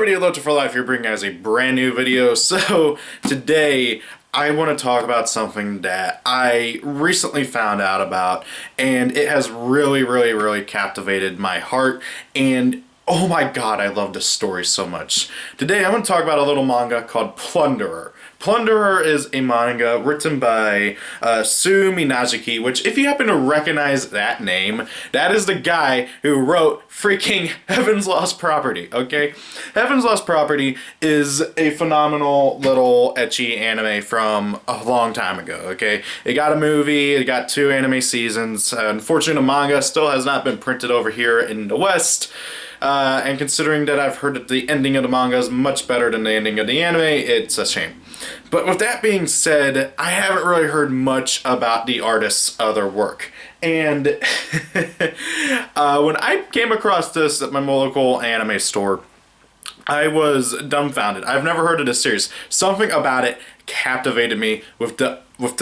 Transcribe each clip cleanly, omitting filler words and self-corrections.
everybody, Loto for Life here, bringing you guys a brand new video. So today I want to talk about something that I recently found out about, and it has really captivated my heart. And oh my god, I love this story so much. Today I'm going to talk about a little manga called Plunderer. Plunderer is a manga written by Sue Minazuki, which, if you happen to recognize that name, that is the guy who wrote freaking Heaven's Lost Property, okay? Heaven's Lost Property is a phenomenal little ecchi anime from a long time ago, okay? It got a movie, it got 2 anime seasons. Unfortunately, the manga still has not been printed over here in the West. And considering that I've heard that the ending of the manga is much better than the ending of the anime, it's a shame. But with that being said, I haven't really heard much about the artist's other work. And when I came across this at my local anime store, I was dumbfounded. I've never heard of this series. Something about it captivated me with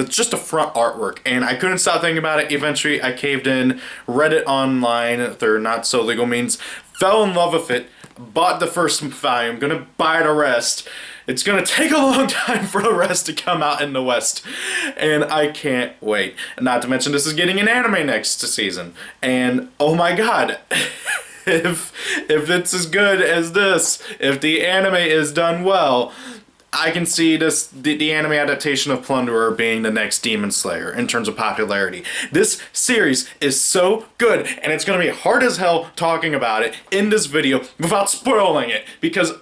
just the front artwork, and I couldn't stop thinking about it. Eventually, I caved in, read it online through not so legal means, fell in love with it, bought the first volume, gonna buy the rest. It's gonna take a long time for the rest to come out in the West, and I can't wait. Not to mention, this is getting an anime next season, and oh my god. If it's as good as this, if the anime is done well, I can see the anime adaptation of Plunderer being the next Demon Slayer in terms of popularity. This series is so good, and it's going to be hard as hell talking about it in this video without spoiling it, because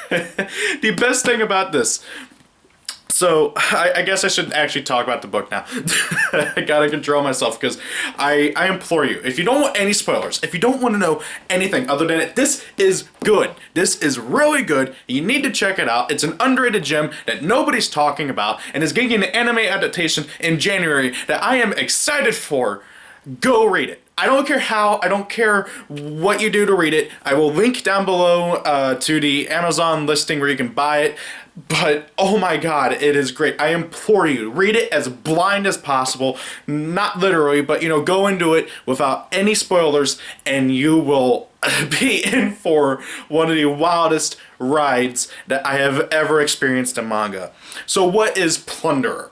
the best thing about this... So, I guess I should actually talk about the book now. I gotta control myself, because I implore you, if you don't want any spoilers, if you don't want to know anything other than it, this is good. This is really good. You need to check it out. It's an underrated gem that nobody's talking about, and is getting an anime adaptation in January that I am excited for. Go read it. I don't care how, I don't care what you do to read it. I will link down below to the Amazon listing where you can buy it. But, oh my god, it is great. I implore you, read it as blind as possible. Not literally, but, you know, go into it without any spoilers, and you will be in for one of the wildest rides that I have ever experienced in manga. So what is Plunderer?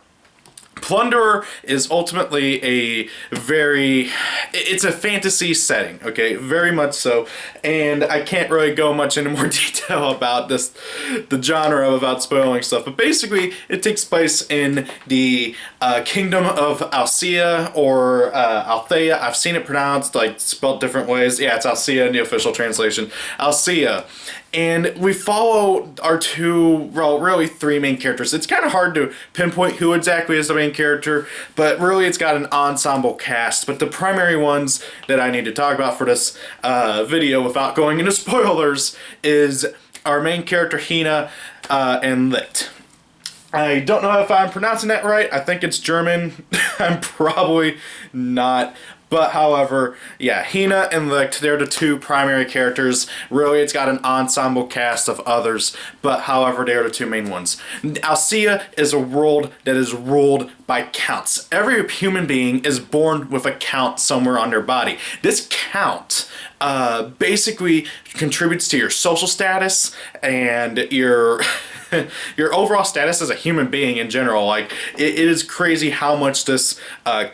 Plunderer is ultimately it's a fantasy setting, okay, very much so, and I can't really go much into more detail about the genre without spoiling stuff, but basically it takes place in the kingdom of Alcea, or Althea. I've seen it pronounced, like, spelled different ways. Yeah, it's Alcea in the official translation. Alcea. And we follow our really 3 main characters. It's kind of hard to pinpoint who exactly is the main character, but really it's got an ensemble cast. But the primary ones that I need to talk about for this video, without going into spoilers, is our main character Hina and Lit. I don't know if I'm pronouncing that right. I think it's German. I'm probably not. But however, yeah, Hina and Licht, they're the 2 primary characters. Really, it's got an ensemble cast of others, but however, they're the 2 main ones. Alcea is a world that is ruled by counts. Every human being is born with a count somewhere on their body. This count basically contributes to your social status and your... your overall status as a human being in general. Like, it is crazy how much this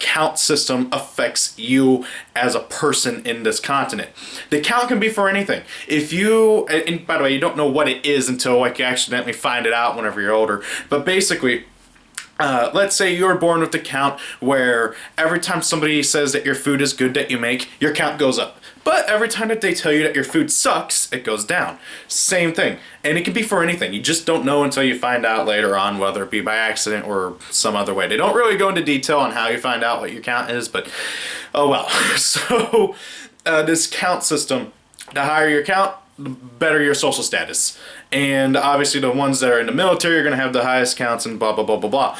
count system affects you as a person in this continent. The count can be for anything. If you, and by the way, you don't know what it is until, like, you accidentally find it out whenever you're older, but basically, let's say you're born with the count where every time somebody says that your food is good that you make, your count goes up. But every time that they tell you that your food sucks, it goes down. Same thing. And it can be for anything. You just don't know until you find out later on, whether it be by accident or some other way. They don't really go into detail on how you find out what your count is, but oh well. So this count system, the higher your count, the better your social status. And obviously the ones that are in the military are going to have the highest counts and blah, blah, blah, blah, blah.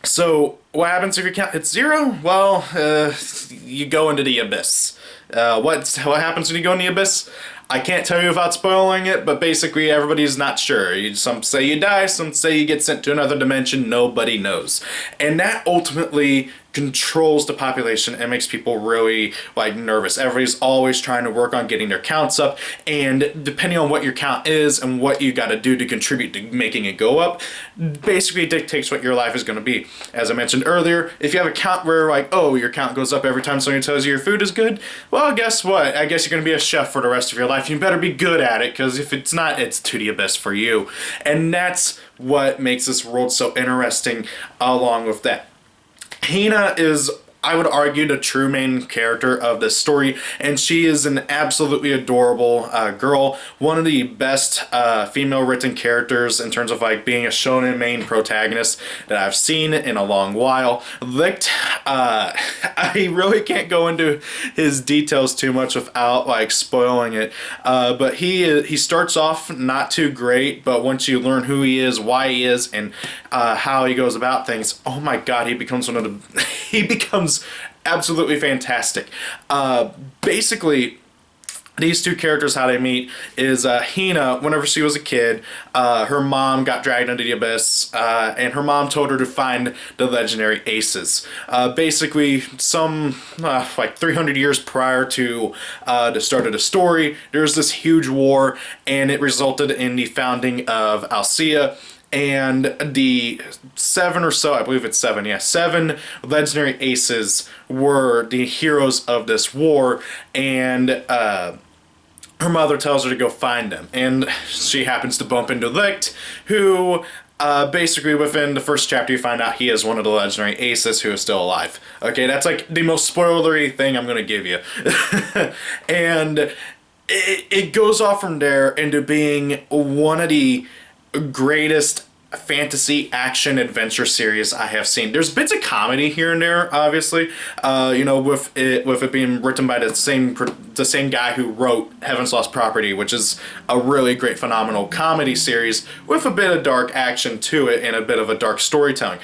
So what happens if your count hits 0? Well, you go into the abyss. What happens when you go in the abyss? I can't tell you without spoiling it, but basically everybody's not sure. Some say you die, some say you get sent to another dimension, nobody knows. And that ultimately controls the population and makes people really like nervous. Everybody's always trying to work on getting their counts up, and depending on what your count is and what you got to do to contribute to making it go up, basically dictates what your life is going to be. As I mentioned earlier, if you have a count where like, oh, your count goes up every time somebody tells you your food is good, well, guess what? I guess you're going to be a chef for the rest of your life. You better be good at it, because if it's not, it's to the abyss for you. And that's what makes this world so interesting along with that. Hina is, I would argue, the true main character of this story, and she is an absolutely adorable girl. One of the best female written characters in terms of like being a shonen main protagonist that I've seen in a long while. Licht, I really can't go into his details too much without like spoiling it, but he starts off not too great, but once you learn who he is, why he is, and how he goes about things, oh my god, he becomes he becomes absolutely fantastic. Basically, these two characters, how they meet is Hina, whenever she was a kid, her mom got dragged into the abyss, and her mom told her to find the legendary aces. Basically, some like 300 years prior to the start of the story, there was this huge war, and it resulted in the founding of Alcea. And the 7 or so, I believe it's 7, yeah, 7 legendary aces were the heroes of this war, and her mother tells her to go find them. And she happens to bump into Licht, who basically within the first chapter you find out he is one of the legendary aces who is still alive. Okay, that's like the most spoilery thing I'm going to give you. And it goes off from there into being one of the greatest fantasy action adventure series I have seen. There's bits of comedy here and there, obviously, with it being written by the same guy who wrote Heaven's Lost Property, which is a really great, phenomenal comedy series with a bit of dark action to it and a bit of a dark storytelling.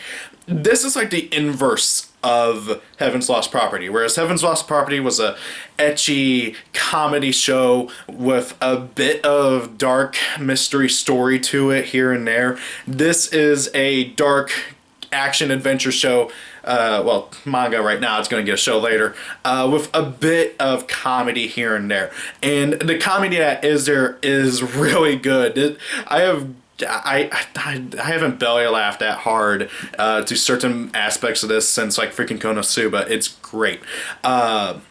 This is like the inverse of Heaven's Lost Property, whereas Heaven's Lost Property was a ecchi comedy show with a bit of dark mystery story to it here and there. This is a dark action adventure show, manga right now, it's going to get a show later, with a bit of comedy here and there. And the comedy that is there is really good. I haven't belly laughed that hard to certain aspects of this since like freaking Konosuba. It's great. God,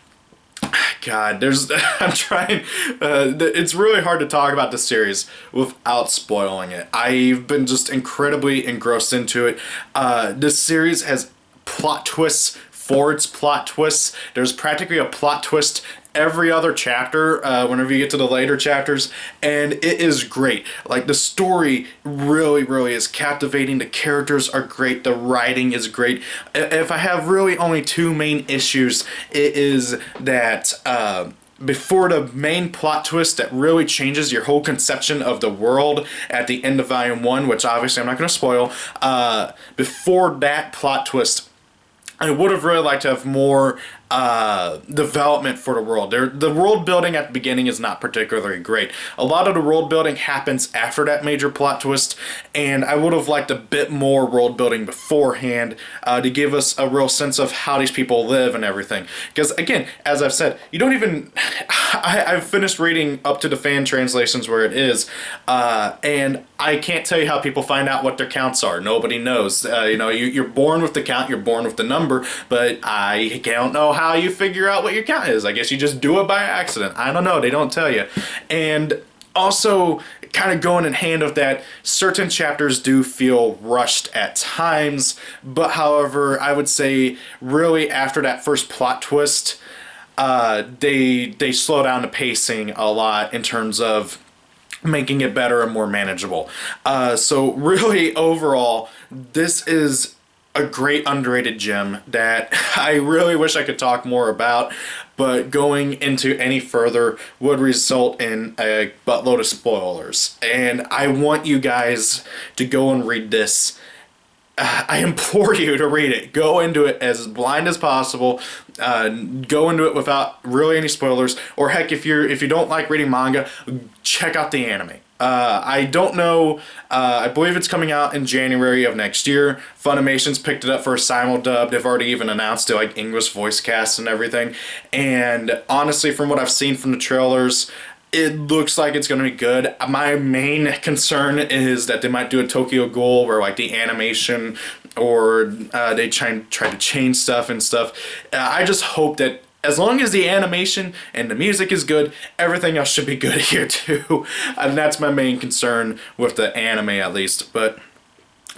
I'm trying. It's really hard to talk about this series without spoiling it. I've been just incredibly engrossed into it. This series has plot twists for its plot twists. There's practically a plot twist every other chapter whenever you get to the later chapters, and it is great. Like, the story really, really is captivating. The characters are great. The writing is great. If I have really only two main issues, it is that before the main plot twist that really changes your whole conception of the world at the end of Volume 1, which obviously I'm not going to spoil, before that plot twist, I would have really liked to have more development for the world. The world building at the beginning is not particularly great. A lot of the world building happens after that major plot twist, and I would have liked a bit more world building beforehand to give us a real sense of how these people live and everything. Because again, as I've said, you don't even... I've finished reading up to the fan translations where it is, and I can't tell you how people find out what their counts are. Nobody knows. You're born with the count, you're born with the number, but I don't know how you figure out what your count is. I guess you just do it by accident. I don't know. They don't tell you. And also, kind of going in hand with that, certain chapters do feel rushed at times, but however, I would say really after that first plot twist, they slow down the pacing a lot in terms of making it better and more manageable. So really, overall, this is a great underrated gem that I really wish I could talk more about, but going into any further would result in a buttload of spoilers. And I want you guys to go and read this I implore you to read it. Go into it as blind as possible. Go into it without really any spoilers. Or heck, if you don't like reading manga, check out the anime. I don't know. I believe it's coming out in January of next year. Funimation's picked it up for a simul-dub. They've already even announced it, like English voice cast and everything. And honestly, from what I've seen from the trailers, it looks like it's going to be good. My main concern is that they might do a Tokyo Ghoul where like the animation or they try to change stuff and stuff. I just hope that as long as the animation and the music is good, everything else should be good here too. And that's my main concern with the anime at least. But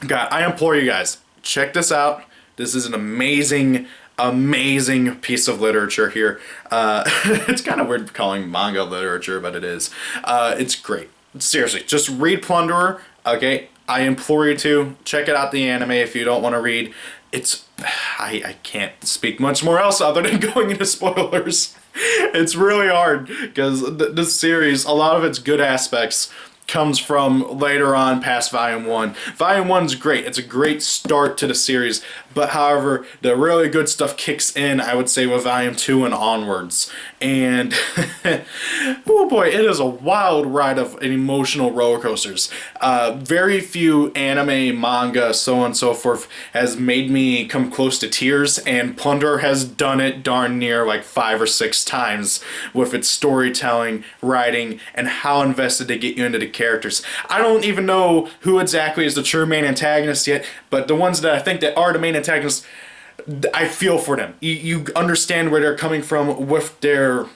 God, I implore you guys, check this out. This is an amazing piece of literature here. It's kind of weird calling manga literature, but it is. It's great. Seriously, just read Plunderer, okay? I implore you to. Check it out, the anime, if you don't want to read. I can't speak much more else other than going into spoilers. It's really hard, because this series, a lot of its good aspects comes from later on past Volume 1. Volume 1's great. It's a great start to the series, but however, the really good stuff kicks in, I would say, with Volume 2 and onwards. And, oh boy, it is a wild ride of emotional roller coasters. Very few anime, manga, so on and so forth, has made me come close to tears, and Plunderer has done it darn near like 5 or 6 times with its storytelling, writing, and how invested they get you into the characters. I don't even know who exactly is the true main antagonist yet, but the ones that I think that are the main antagonists, I feel for them. You understand where they're coming from with their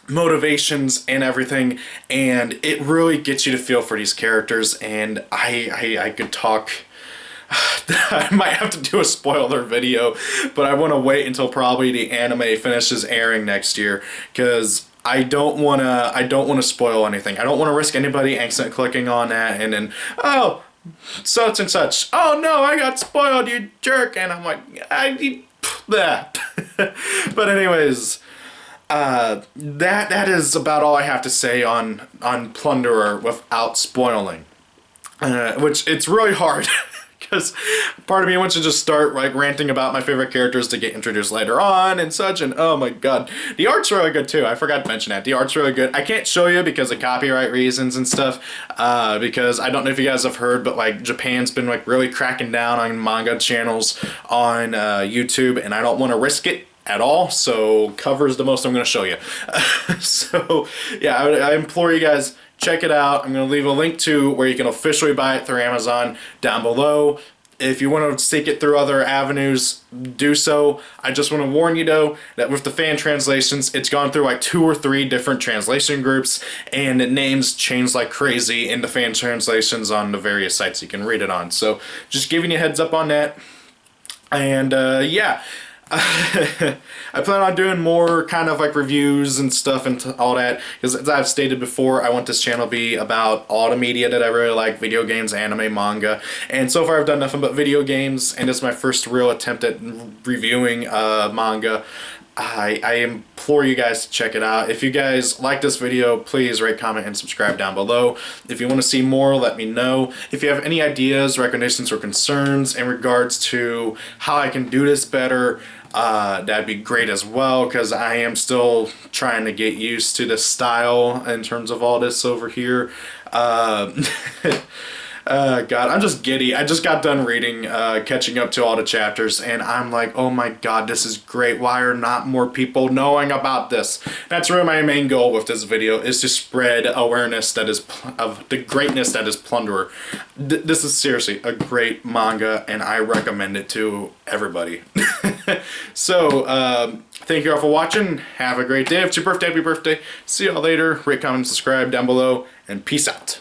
motivations and everything, and it really gets you to feel for these characters. And I could talk. I might have to do a spoiler video, but I want to wait until probably the anime finishes airing next year, because I don't want to spoil anything. I don't want to risk anybody accident clicking on that and then, oh, such and such. Oh no, I got spoiled, you jerk. And I'm like, that. But anyways, that is about all I have to say on Plunderer without spoiling. Which it's really hard. Because part of me wants to just start like ranting about my favorite characters to get introduced later on and such, and oh my god. The art's really good too, I forgot to mention that. The art's really good. I can't show you because of copyright reasons and stuff, because I don't know if you guys have heard, but like Japan's been like really cracking down on manga channels on YouTube, and I don't want to risk it at all, so cover's the most I'm going to show you. So yeah, I implore you guys, check it out. I'm going to leave a link to where you can officially buy it through Amazon down below. If you want to seek it through other avenues, do so. I just want to warn you though that with the fan translations, it's gone through like 2 or 3 different translation groups, and names change like crazy in the fan translations on the various sites you can read it on. So just giving you a heads up on that. And yeah. I plan on doing more kind of like reviews and stuff and all that, because as I've stated before, I want this channel to be about all the media that I really like: video games, anime, manga, and so far I've done nothing but video games, and it's my first real attempt at reviewing manga. I implore you guys to check it out. If you guys like this video, please rate, comment, and subscribe down below. If you want to see more, let me know. If you have any ideas, recommendations, or concerns in regards to how I can do this better, that'd be great as well, because I am still trying to get used to the style in terms of all this over here. God, I'm just giddy. I just got done reading, catching up to all the chapters, and I'm like, oh my god, this is great. Why are not more people knowing about this? That's really my main goal with this video, is to spread awareness that is of the greatness that is Plunderer. This is seriously a great manga, and I recommend it to everybody. So, thank you all for watching. Have a great day. If it's your birthday, happy birthday. See y'all later. Rate, comment, subscribe down below, and peace out.